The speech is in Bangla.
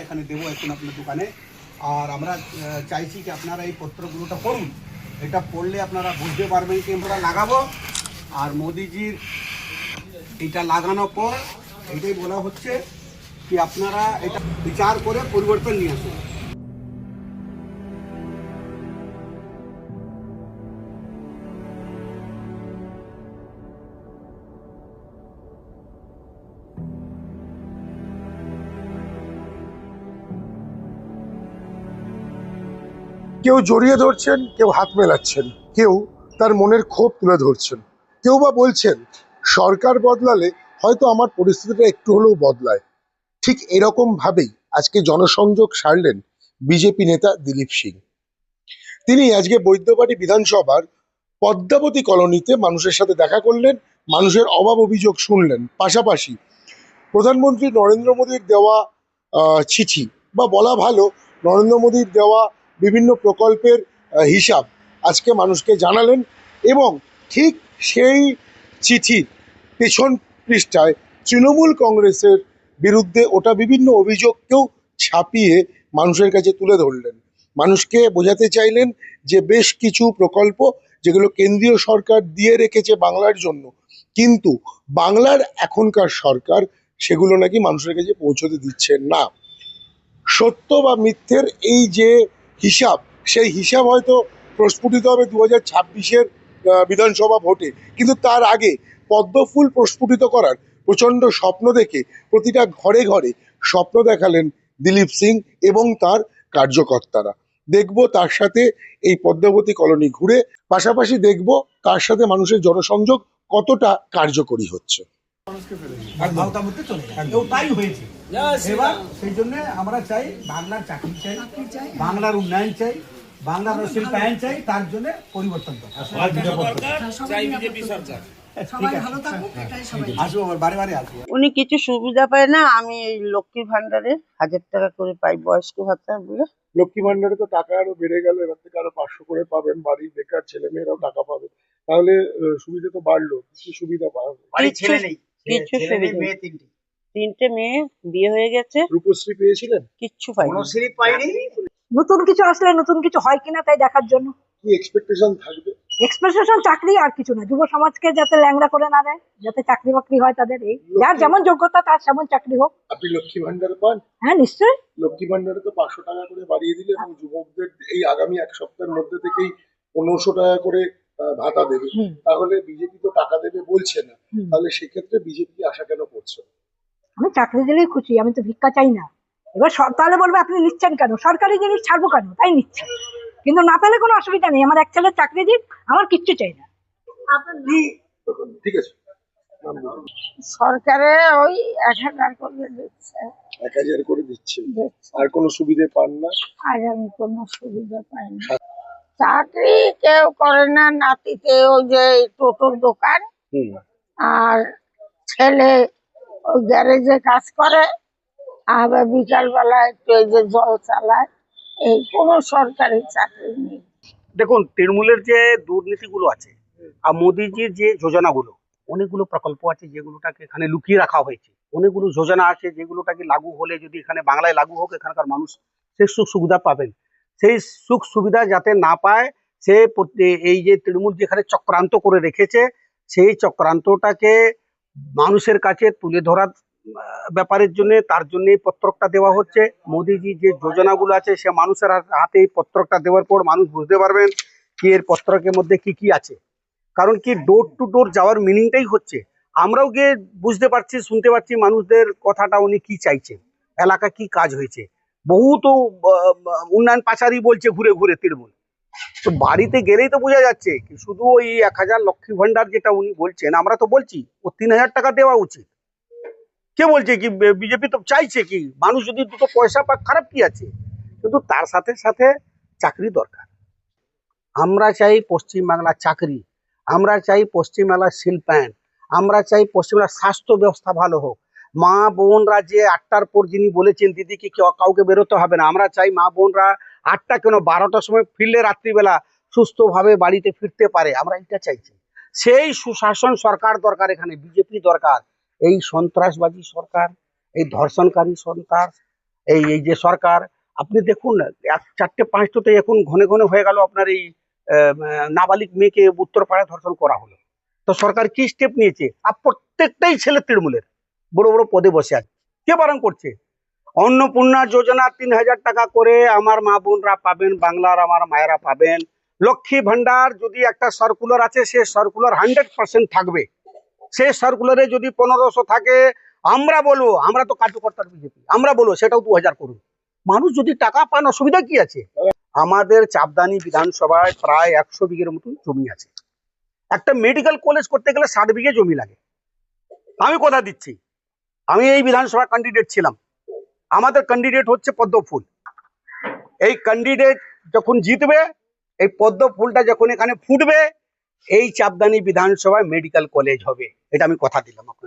এখানে দেবো এখন আপনার দোকানে। আর আমরা চাইছি কি আপনারা এই পত্রগুলোটা পড়ুন, এটা পড়লে আপনারা বুঝতে পারবেন কি আমরা লাগাবো। আর মোদিজির এটা লাগানোর পর এইটাই বলা হচ্ছে কি আপনারা এটা বিচার করে পরিবর্তন নিয়ে আসুন। কেউ জড়িয়ে ধরছেন, কেউ হাত মেলাচ্ছেন, কেউ তার মনের ক্ষোভ তুলে ধরছেন, কেউ বা বলছেন সরকার বদলালে হয়তো আমার পরিস্থিতিটা একটু হলেও বদলায়। ঠিক এরকম ভাবেই আজকে জনসংযোগ সারলেন বিজেপি নেতা দিলীপ সিং। তিনি আজকে বৈদ্যবাড়ি বিধানসভার পদ্মাবতী কলোনিতে মানুষের সাথে দেখা করলেন, মানুষের অভাব অভিযোগ শুনলেন, পাশাপাশি প্রধানমন্ত্রী নরেন্দ্র মোদীর দেওয়া চিঠি বা বলা ভালো নরেন্দ্র মোদীর দেওয়া বিভিন্ন প্রকল্পের হিসাব আজকে মানুষকে জানালেন। এবং ঠিক সেই চিঠির পেছন পৃষ্ঠায় তৃণমূল কংগ্রেসের বিরুদ্ধে ওটা বিভিন্ন অভিযোগকেও ছাপিয়ে মানুষের কাছে তুলে ধরলেন। মানুষকে বোঝাতে চাইলেন যে বেশ কিছু প্রকল্প যেগুলো কেন্দ্রীয় সরকার দিয়ে রেখেছে বাংলার জন্য, কিন্তু বাংলার এখনকার সরকার সেগুলো নাকি মানুষের কাছে পৌঁছতে দিচ্ছেন না। সত্য বা মিথ্যের এই যে হিসাব, সেই হিসাব হয়তো প্রস্ফুটিত হবে 2026-এর বিধানসভা ভোটে, কিন্তু তার আগে পদ্মফুল প্রস্ফুটিত করার প্রচণ্ড স্বপ্ন দেখে প্রতিটা ঘরে ঘরে স্বপ্ন দেখালেন দিলীপ সিং এবং তার কার্যকর্তারা। দেখব তার সাথে এই পদ্মাবতী কলোনি ঘুরে, পাশাপাশি দেখব তার সাথে মানুষের জনসংযোগ কতটা কার্যকরী হচ্ছে। তাই হয়েছে এবার, সেই জন্য আমরা চাই বাংলার চাকরি চাই, বাংলার উন্নয়ন চাই, বাংলার শিল্পায়ন চাই, তার জন্য পরিবর্তন আসবো, বারে বারে আসবো। উনি কিছু সুবিধা পায় না, আমি এই লক্ষ্মী ভান্ডারে 1000 টাকা করে পাই বয়স্ক ভাতা বলে। লক্ষ্মী ভান্ডারে তো টাকা আরো বেড়ে গেল, এবার থেকে আরো 500 করে পাবেন, বাড়ির বেকার ছেলে মেয়েরাও টাকা পাবে, তাহলে সুবিধা তো বাড়লো। কি সুবিধা পাবে? ছেলে নেই, কিছু সুবিধা নেই। 3টে মেয়ে বিয়ে হয়ে গেছে। রূপশ্রী পেয়েছিলেন? কিচ্ছু পাইনি। নতুন কিছু আসলে নতুন কিছু হয় কিনা তাই দেখার জন্য। কি এক্সপেকটেশন থাকবে? এক্সপেকটেশন চাকরি আর কিছু না, যুব সমাজকে যাতে ল্যাংড়া করে না দেয়, যাতে চাকরি বাকরি হয় তাদের, এই যার যেমন যোগ্যতা তার সেমন চাকরি হোক। আপনি লক্ষ্মী ভান্ডার পান? হ্যাঁ নিশ্চয়ই। লক্ষ্মী ভান্ডারে তো 500 টাকা করে বাড়িয়ে দিলে এবং যুবকদের এই আগামী এক সপ্তাহের মধ্যে থেকেই 1500 টাকা করে ভাতা দেবে, তাহলে বিজেপি তো টাকা দেবে বলছে না, তাহলে সেক্ষেত্রে বিজেপি আশা কেন করছে? আমি চাকরি দিলেই খুশি, আমি তো ভিক্ষা চাই না। এবার তাহলে বলবে আপনি নিচ্ছেন কেন, সরকারি জিনিস ছাড়বো কেন, তাই নিচ্ছে। কিন্তু না পেলে কোনো অসুবিধা নেই, আমার এক ছেলের চাকরি দিন, আমার কিচ্ছু চাই না। ঠিক আছে। সরকারে ওই 1000 করে দিচ্ছে। 1000 করে দিচ্ছে, আর কোনো সুবিধা পান না? আর আমি কোনো সুবিধা পাই না। চাকরি কেউ করে না, নাতিতে ওই যে টোটোর দোকান, আর ছেলে ওই গ্যারেজে কাজ করে, আবার বিকাল বেলা একটু এই যে জল চালায়। এই কোনো সরকারি চাকরি নেই। দেখুন, তৃণমূলের যে দুর্নীতিগুলো আছে আর মোদিজির যে যোজনাগুলো, অনেকগুলো প্রকল্প আছে যেগুলোটাকে এখানে লুকিয়ে রাখা হয়েছে, অনেকগুলো যোজনা আছে যেগুলোটাকে লাগু হলে, যদি এখানে বাংলায় লাগু হোক, এখানকার মানুষ সেই সুখ সুবিধা পাবেন। সেই সুখ সুবিধা যাতে না পায়, সে এই যে তৃণমূল যেখানে চক্রান্ত করে রেখেছে, সেই চক্রান্তটাকে মানুষের কাছে তুলে ধরার ব্যাপারের জন্য, তার জন্য এই পত্রকটা দেওয়া হচ্ছে। মোদিজি যে যোজনাগুলো আছে সে মানুষের হাতে এই পত্রকটা দেওয়ার পর মানুষ বুঝতে পারবেন কি এর পত্রকের মধ্যে কি কি আছে। কারণ কি, ডোর টু ডোর যাওয়ার মিনিংটাই হচ্ছে আমরাও গিয়ে বুঝতে পারছি, শুনতে পাচ্ছি মানুষদের কথাটা, উনি কি চাইছেন, এলাকা কি কাজ হয়েছে। বহু তো উন্নয়ন পাচারি বলছে ঘুরে ঘুরে তৃণমূল, তো বাড়িতে গেলেই তো বোঝা যাচ্ছে কি শুধু ওই 1000 লক্ষ্মী ভান্ডার যেটা উনি বলছেন, আমরা তো বলছি ও 3000 টাকা দেওয়া উচিত। কে বলছে কি বিজেপি তো চাইছে কি মানুষ যদি দুটো পয়সা পাক, খারাপ কি আছে, কিন্তু তার সাথে সাথে চাকরি দরকার। আমরা চাই পশ্চিমবাংলার চাকরি, আমরা চাই পশ্চিমবাংলার শিল্পায়ন, আমরা চাই পশ্চিমবাংলার স্বাস্থ্য ব্যবস্থা ভালো হোক। মা বোনরা যে 8টার পর, যিনি বলেছেন দিদিকে কাউকে বেরোতে হবে না, আমরা চাই মা বোনরা 8টা কেন 12টার সময় ফিরলে রাত্রিবেলা সুস্থভাবে বাড়িতে ফিরতে পারে, আমরা এটা চাইছি। সেই সুশাসন সরকার দরকার, এখানে বিজেপি দরকার। এই সন্ত্রাসবাদী সরকার, এই ধর্ষণকারী সরকার, এই এই যে সরকার, আপনি দেখুন না, 4টে-5টোতে এখন ঘনে ঘনে হয়ে গেল আপনার এই নাবালিক মেয়েকে উত্তরপাড়ায় ধর্ষণ করা হলো। তো সরকার কি স্টেপ নিয়েছে? আর প্রত্যেকটাই ছেলে তৃণমূলের বড় বড় পদে বসে আছে। কে বারণ করছে? অন্নপূর্ণা যোজনা 3,000 টাকা করে আমার মা বোনরা পাবেন, বাংলার আমার মায়েরা পাবেন। লক্ষ্মী ভান্ডার যদি একটা সার্কুলার আছে, সে সার্কুলার 100% থাকবে। সেই সার্কুলারে যদি 1500 থাকে, আমরা বলবো, আমরা তো কার্যকর্তার বিজেপি, আমরা বলবো সেটাও 2000 করুন। মানুষ যদি টাকা পান, অসুবিধা কি আছে? আমাদের চাপদানি বিধানসভায় প্রায় 100 বিঘের মতন জমি আছে। একটা মেডিকেল কলেজ করতে গেলে 60 বিঘে জমি লাগে। আমি কথা দিচ্ছি, আমি এই বিধানসভা ক্যান্ডিডেট ছিলাম, আমাদের ক্যান্ডিডেট হচ্ছে পদ্ম ফুল। এই ক্যান্ডিডেট যখন জিতবে, এই পদ্ম ফুলটা যখন এখানে ফুটবে, এই চাপদানি বিধানসভায় মেডিকেল কলেজ হবে, এটা আমি কথা দিলাম আপনাদের।